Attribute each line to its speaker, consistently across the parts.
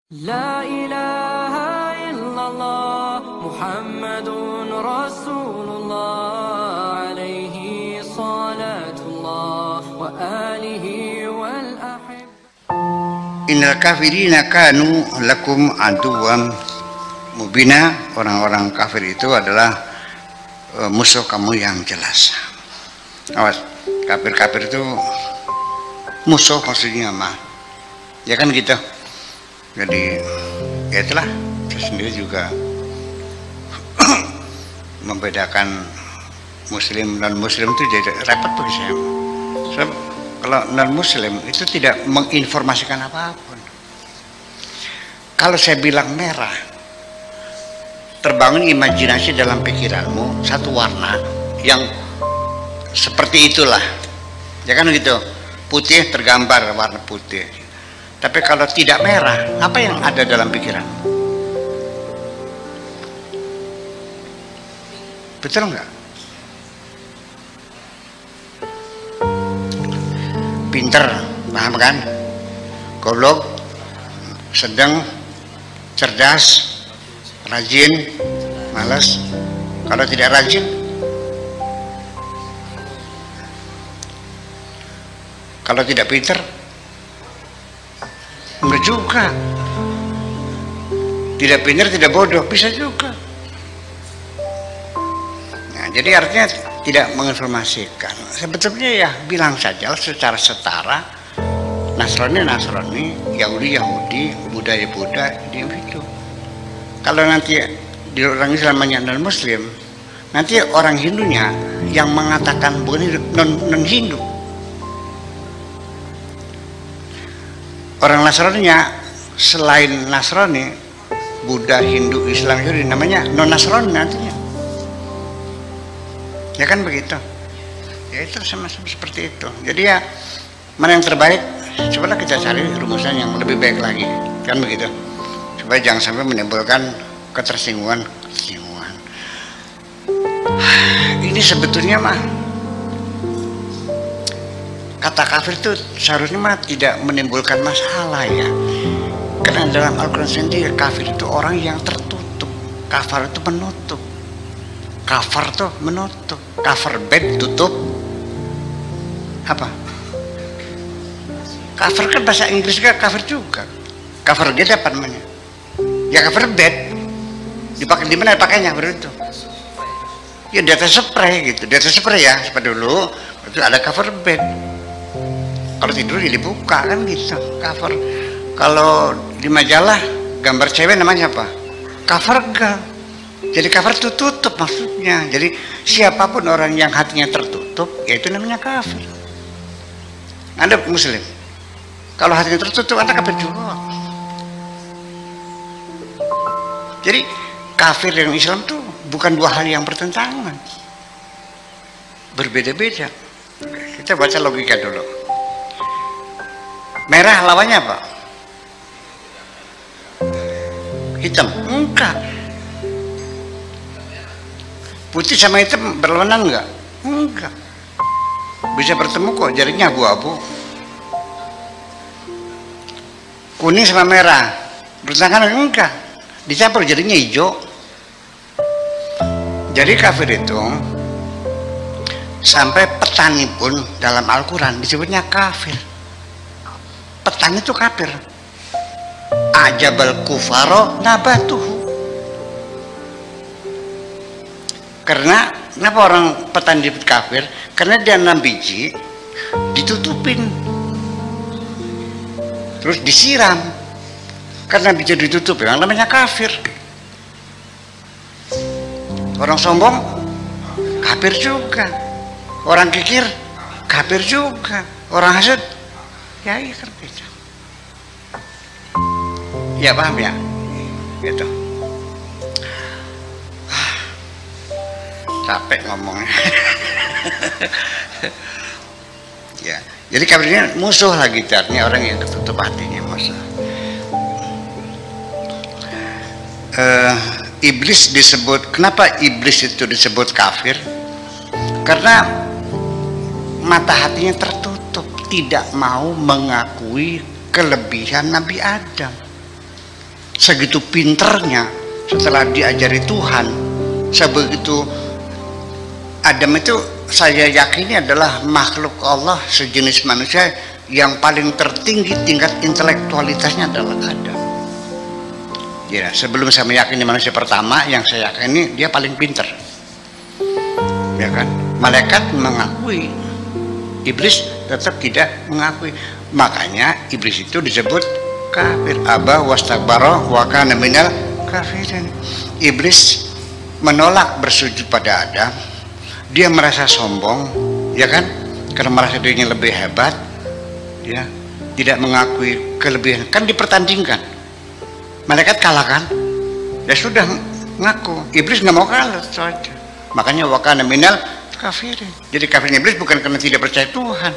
Speaker 1: La ilaha illallah Muhammadun Rasulullah alaihi salatullah wa alihi wal ahib.
Speaker 2: Innal kafirina kanu lakum aduwwan mubina. Orang-orang kafir itu adalah musuh kamu yang jelas. Awas, kafir-kafir itu musuh maksudnya mah. Ya kan gitu. Jadi ya itulah, saya sendiri juga membedakan muslim dan muslim itu jadi repot bagi saya. Sebab kalau non muslim itu tidak menginformasikan apapun. Kalau saya bilang merah, terbangun imajinasi dalam pikiranmu satu warna yang seperti itulah, ya kan gitu. Putih tergambar warna putih. Tapi kalau tidak merah, apa yang ada dalam pikiran? Betul nggak? Pinter, paham kan? Goblok, sedang, cerdas, rajin, malas. Kalau tidak rajin, kalau tidak pinter, enggak juga. Tidak pintar, tidak bodoh, bisa juga. Nah, jadi artinya tidak menginformasikan. Sebetulnya ya bilang saja secara setara, Nasrani Nasrani, Yahudi Yahudi, Buddha ya Buddha, itu. Kalau nanti di orang Islamnya non Muslim, nanti orang Hindunya yang mengatakan bukan non Hindu. Orang Nasraninya selain Nasrani, Buddha, Hindu, Islam, Yahudi, namanya non Nasrani nantinya. Ya kan begitu. Ya itu sama-sama seperti itu. Jadi ya mana yang terbaik, cobalah kita cari rumusan yang lebih baik lagi. Kan begitu. Supaya jangan sampai menimbulkan ketersinggungan. Ini sebetulnya mah kata kafir itu seharusnya mah tidak menimbulkan masalah ya. Karena dalam Al-Quran sendiri kafir itu orang yang tertutup. Kafar itu menutup. Kafar itu menutup. Kafar bed tutup. Apa? Kafir kan bahasa Inggris kan kafir juga. Kafir bed apa namanya? Ya kafir bed. Dipakai di mana pakainya begitu? Ya di atas spray gitu. Di atas spray ya seperti dulu itu ada cover bed. Kalau tidur dibuka kan gitu, cover. Kalau di majalah gambar cewek namanya apa? Cover girl. Jadi cover itu tutup maksudnya. Jadi siapapun orang yang hatinya tertutup, ya itu namanya kafir. Anda Muslim, kalau hatinya tertutup Anda kafir juga. Jadi kafir dan Islam tuh bukan dua hal yang bertentangan, berbeda-beda. Kita baca logika dulu. Merah lawannya apa? Hitam? Enggak. Putih sama hitam berlawanan enggak? Enggak. Bisa bertemu kok, jadinya abu-abu. Kuning sama merah bertentangan enggak? Dicampur jadinya hijau. Jadi kafir itu sampai petani pun dalam Al-Quran disebutnya kafir. Petani itu kafir. Ajabal kufaro nabatuhu. Karena kenapa orang petani disebut kafir? Karena dia nanam biji ditutupin, terus disiram. Karena biji ditutup, yang namanya kafir. Orang sombong kafir juga. Orang kikir kafir juga. Orang hasad ya iya kan beda. Ya paham ya? Gitu. Capek ngomongnya. Ya, jadi kafirnya musuh lagi, artinya orang yang tertutup hatinya musuh. Iblis disebut, kenapa iblis itu disebut kafir? Karena mata hatinya tertutup, tidak mau mengakui kelebihan Nabi Adam. segitu pinternya setelah diajari Tuhan, sebegitu Adam itu saya yakini adalah makhluk Allah sejenis manusia yang paling tertinggi tingkat intelektualitasnya adalah Adam. Ya, sebelum saya meyakini manusia pertama, yang saya yakini dia paling pinter. Ya kan? Malaikat mengakui, iblis tetap tidak mengakui. Makanya iblis itu disebut kafir. Aba wastakbara wa kana minal kafirin. Iblis menolak bersujud pada Adam. Dia merasa sombong, ya kan? Karena merasa dirinya lebih hebat, ya. Tidak mengakui kelebihan. Kan dipertandingkan. Malaikat kalah kan? Ya sudah ngaku. Iblis nggak mau kalah, saja. Makanya wa kana minal kafirin. Jadi kafir iblis bukan karena tidak percaya Tuhan,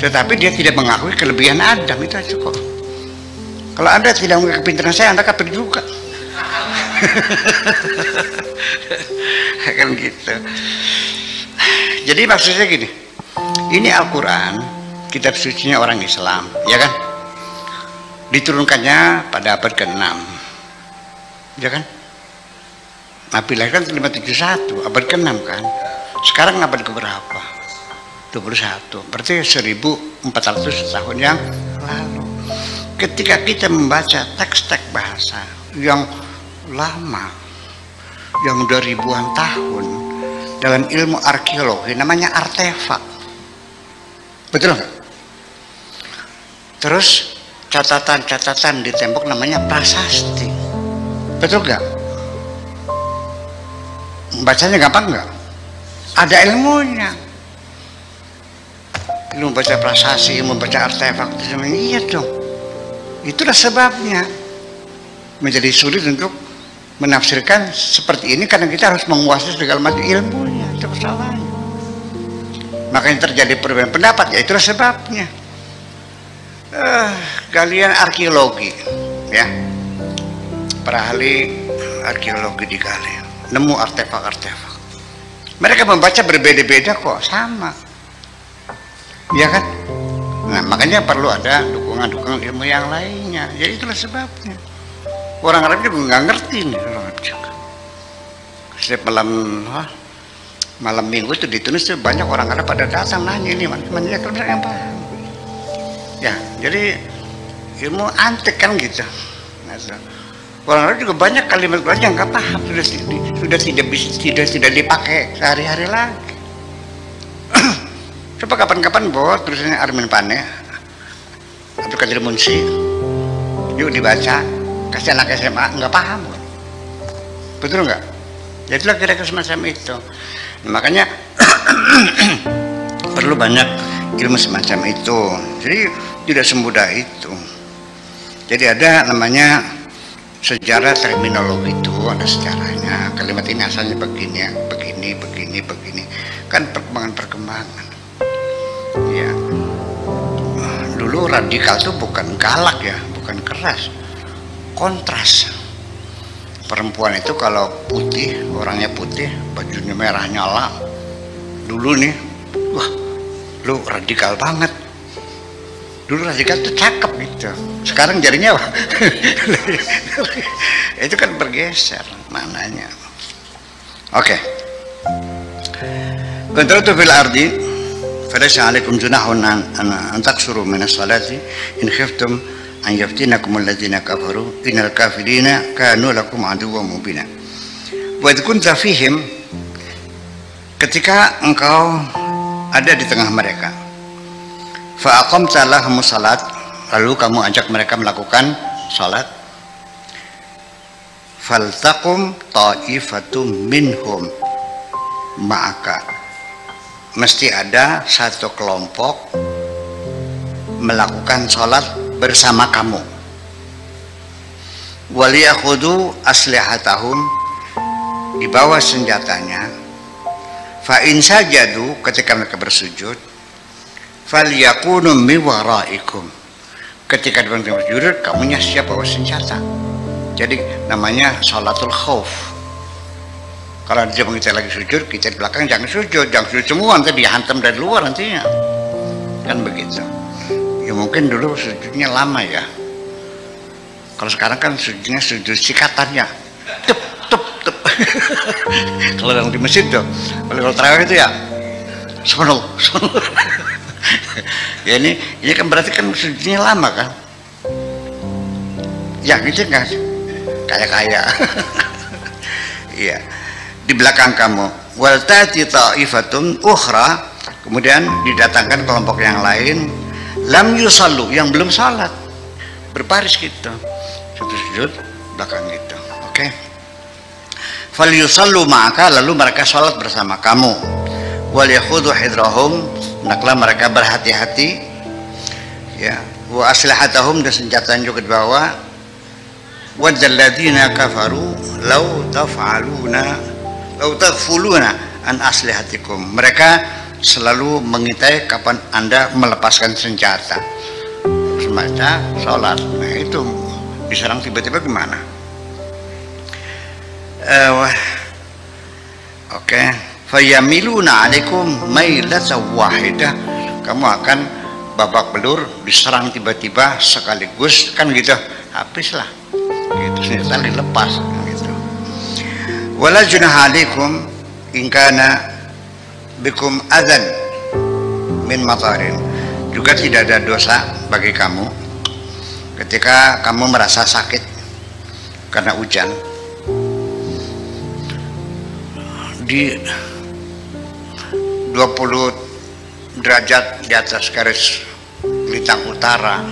Speaker 2: tetapi dia tidak mengakui kelebihan Adam. Itu aja kok. Kalau Anda tidak mengakui kepintaran saya, Anda kafir juga. Kan gitu. Jadi maksudnya gini, ini Al-Quran, kitab sucinya orang Islam, ya kan? Diturunkannya pada abad ke-6, ya kan? Nabi lahir kan 571, abad ke-6 kan? Sekarang abad ke-berapa? 21, berarti 1400 tahun yang lalu. Ketika kita membaca teks-teks bahasa yang lama, yang udah ribuan tahun, dalam ilmu arkeologi namanya artefak, betul nggak? Terus catatan-catatan di tembok namanya prasasti, betul nggak? Bacanya gampang nggak? Ada ilmunya. Ilmu baca prasasti, ilmu baca artefak, iya dong. Itulah sebabnya menjadi sulit untuk menafsirkan seperti ini, karena kita harus menguasai segala macam ilmunya. Itu persoalannya. Makanya terjadi perbedaan pendapat, ya itulah sebabnya. Galian arkeologi, ya, para ahli arkeologi digali, nemu artefak-artefak. Mereka membaca berbeda-beda kok, sama, ya kan? Nah, makanya perlu ada dukungan-dukungan ilmu yang lainnya. Ya itulah sebabnya. Orang Arab juga nggak ngerti nih, orang Arab juga. Setiap malam minggu itu di Tunis tuh banyak orang Arab pada datang nanya ini mana yang paham. Ya, jadi ilmu antik kan gitu. Nah, orang Arab juga banyak kalimat yang nggak paham, sudah tidak dipakai sehari-hari lagi. Coba kapan-kapan bawa tulisannya Armin Pane atau Kadir Munsi, yuk dibaca, kasih anak SMA nggak paham, betul nggak? Ya itulah kira-kira semacam itu. Nah, makanya perlu banyak ilmu semacam itu. Jadi tidak semudah itu. Jadi ada namanya sejarah terminologi itu, ada sejarahnya. Kalimat ini asalnya begini, begini. Kan perkembangan. Ya, dulu radikal itu bukan galak ya, bukan keras, kontras. Perempuan itu kalau putih, orangnya putih, bajunya merah nyala, dulu nih, wah, lu radikal banget. Dulu radikal itu cakep gitu. Sekarang jadinya wah, itu kan bergeser mananya. Oke. Kontratu fil ardi فليس عليكم جناح أن تقصروا من الصلاة إن خفتم أن يفتنكم الذين كفروا إن الكافرين كانوا لكم عدوا مبينا. وإذ كنت فيهم, ketika engkau ada di tengah mereka, فأقمت لهم الصلاة, lalu kamu ajak mereka melakukan salat, فلتقم طائفة منهم معك, mesti ada satu kelompok melakukan sholat bersama kamu. Waliyakhudhu aslihatahum, dibawa senjatanya. Fa in sajadu, ketika mereka bersujud, falyakunu min waraikum, ketika mereka bersujud kamunya siap bawa senjata. Jadi namanya sholatul khauf. Kalau dia kita lagi sujud, kita di belakang jangan sujud semua, nanti dihantam dari luar nantinya, kan begitu. Ya mungkin dulu sujudnya lama ya, Kalau sekarang kan sujudnya sujud sikatannya, tep tep tep. Kalau yang di masjid tuh, kalau tarawih itu ya subhanallah. Ya ini kan berarti kan sujudnya lama kan? Ya gitu kan? Kayak iya. Di belakang kamu. Wal tati ta'ifatun ukhra, kemudian didatangkan kelompok yang lain, lam yusallu, yang belum salat, berbaris gitu, sujud belakang gitu. Oke. Fal yusallu ma'aka, lalu mereka salat bersama kamu. Wal yakhudhu hidrahum, hendaklah mereka berhati-hati, ya. Wa aslahatahum, dan senjatanya juga dibawa. Wadzal ladzina kafaru law taghfuluna an aslihatikum, mereka selalu mengintai kapan Anda melepaskan senjata semasa sholat. Nah itu diserang tiba-tiba gimana? Oke. Fayamiluna alaikum mailatan wahidah, kamu akan babak belur, diserang tiba-tiba sekaligus kan gitu, habislah gitu, senjata dilepas gitu. Wala junaha alaikum in kana bikum adzan min matarin, juga tidak ada dosa bagi kamu ketika kamu merasa sakit karena hujan. Di 20 derajat di atas garis lintang utara,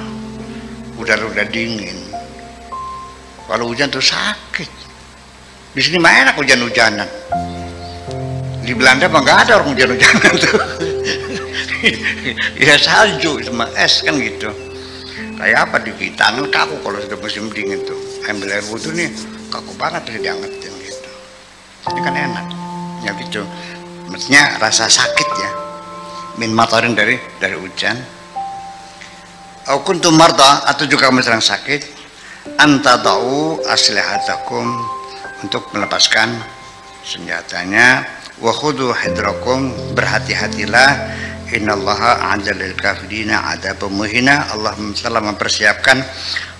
Speaker 2: udara udah dingin, kalau hujan tuh sakit. Di sini mah enak hujan-hujanan. Di Belanda mah nggak ada orang hujan-hujanan tuh. Ya salju sama es kan gitu. Kayak apa di tangan kaku kalau sudah musim dingin tuh. Ambil air wudhu nih kaku banget, bisa diangetin gitu. Ini kan enak. Ya gitu. Maksudnya rasa sakit ya. Min matarin dari hujan. Au kuntum marda, atau juga kamu sedang sakit, antadau aslihatakum, untuk melepaskan senjatanya. Wa khudhu hidrakum, berhati-hatilah, innallaha a'adda lil kafirina adzabun muhina, Allah telah mempersiapkan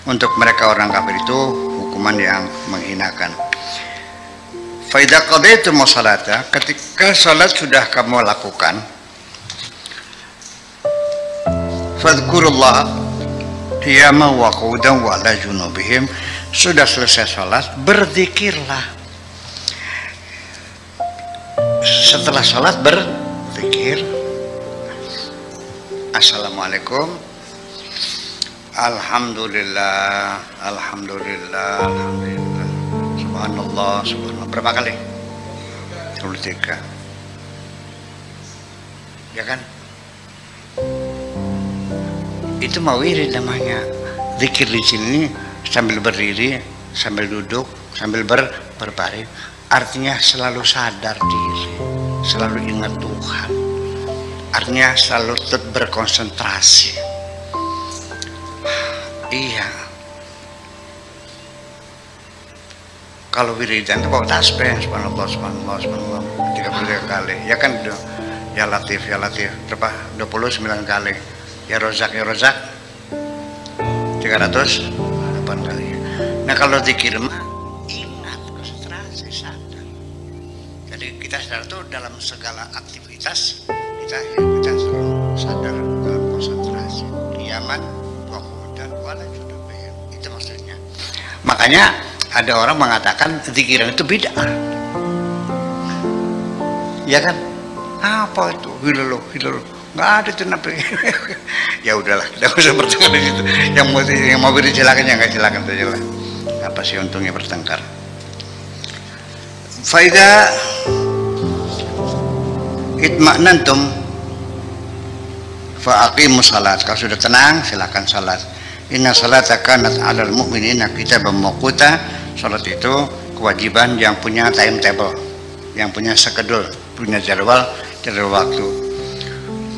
Speaker 2: untuk mereka orang kafir itu hukuman yang menghinakan. Fa idza qadaytum sholata, ketika salat sudah kamu lakukan, fadhkurullah qiyaman wa qu'udan wa ala junubihim, sudah selesai sholat berzikirlah. Setelah sholat berzikir, assalamualaikum, alhamdulillah, alhamdulillah, alhamdulillah, subhanallah, subhanallah. Berapa kali? 23. Ya kan? Itu mau wirid namanya. Zikir di sini sambil berdiri, sambil duduk, sambil berbaring, artinya selalu sadar diri, selalu ingat Tuhan, artinya selalu tetap berkonsentrasi. Iya, kalau wiridan itu bawa tasbih, subhanallah, subhanallah, subhanallah 33 kali, ya kan? Ya Latif, ya Latif berapa? 29 kali. Ya Rozak, ya Rozak 308 kali. Nah kalau zikir mah ingat, konsentrasi, sadar. Jadi kita sadar tuh dalam segala aktivitas kita selalu sadar dalam konsentrasi. Qiyaman wa qu'udan wa ala junubihim, itu maksudnya. Makanya ada orang mengatakan zikiran itu bid'ah. Ya kan? Apa itu? Hilal, nggak ada tuh nabi. Ya udahlah, kita usah bertengkar di situ. Yang mau beri silakan, yang nggak silakan saja lah. Apa sih untungnya bertengkar? Faida itma'nantum fa'aqimus salat. Kalau sudah tenang, silakan salat. Inna salata kanat 'alal mu'minina kitaban mawquta. Salat itu kewajiban yang punya timetable, yang punya skedul, punya jadwal waktu.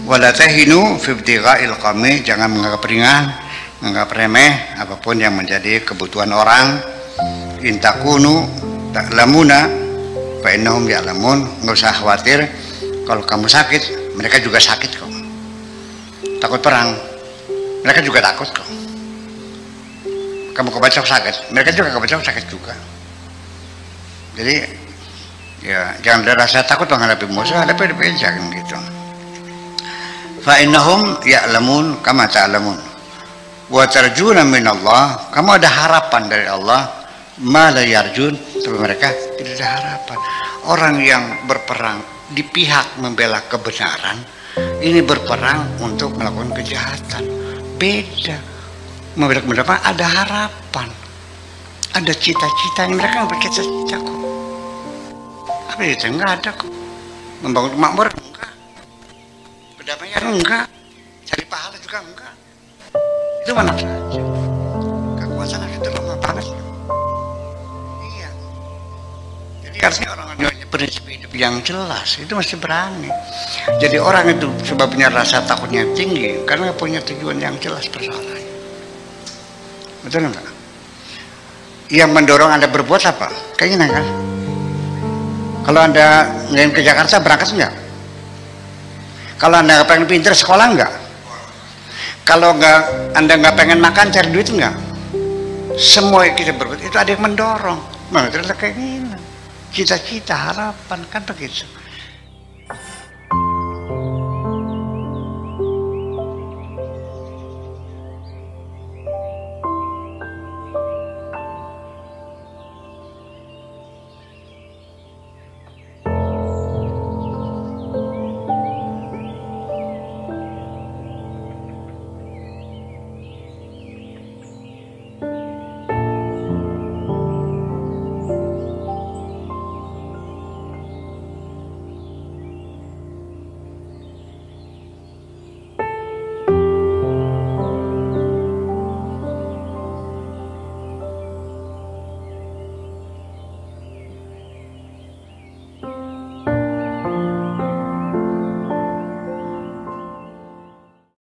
Speaker 2: Wala tahinu fi ibtigha'il qami, jangan menganggap ringan, menganggap remeh apapun yang menjadi kebutuhan orang. In takunu ta'lamuna fa innahum ya'lamun, enggak usah khawatir kalau kamu sakit, mereka juga sakit kok. Takut perang, mereka juga takut kok. kamu kebacok sakit, mereka juga kebacok sakit juga. Jadi ya jangan ada rasa takut menghadapi musuh, hadapi aja gitu. Fa innahum ya'lamun kama ta'lamun wa tarjuna minallah, kamu ada harapan dari Allah, ma la yarjun, tapi mereka tidak ada harapan. Orang yang berperang di pihak membela kebenaran, ini berperang untuk melakukan kejahatan. Beda. Membela kebenaran ada harapan, ada cita-cita. Mereka nggak bercita-cita kok. Apa itu? Nggak ada kok. Membangun makmur enggak, perdamaian enggak, cari pahala juga enggak. Itu mana saja. Kekuasaan itu lemah banget. Iya. Jadi artinya orang yang punya prinsip hidup yang jelas itu mesti berani. Jadi orang itu sebabnya rasa takutnya tinggi karena punya tujuan yang jelas persoalannya. Betul enggak? Yang mendorong Anda berbuat apa? Keinginan kan? Kalau Anda ingin ke Jakarta, berangkat enggak? Kalau Anda nggak pengen pinter, sekolah enggak? Kalau Anda nggak pengen makan, cari duit enggak? Semua yang kita berbuat itu ada yang mendorong. Nah, itu adalah keinginan, cita-cita, harapan, kan begitu.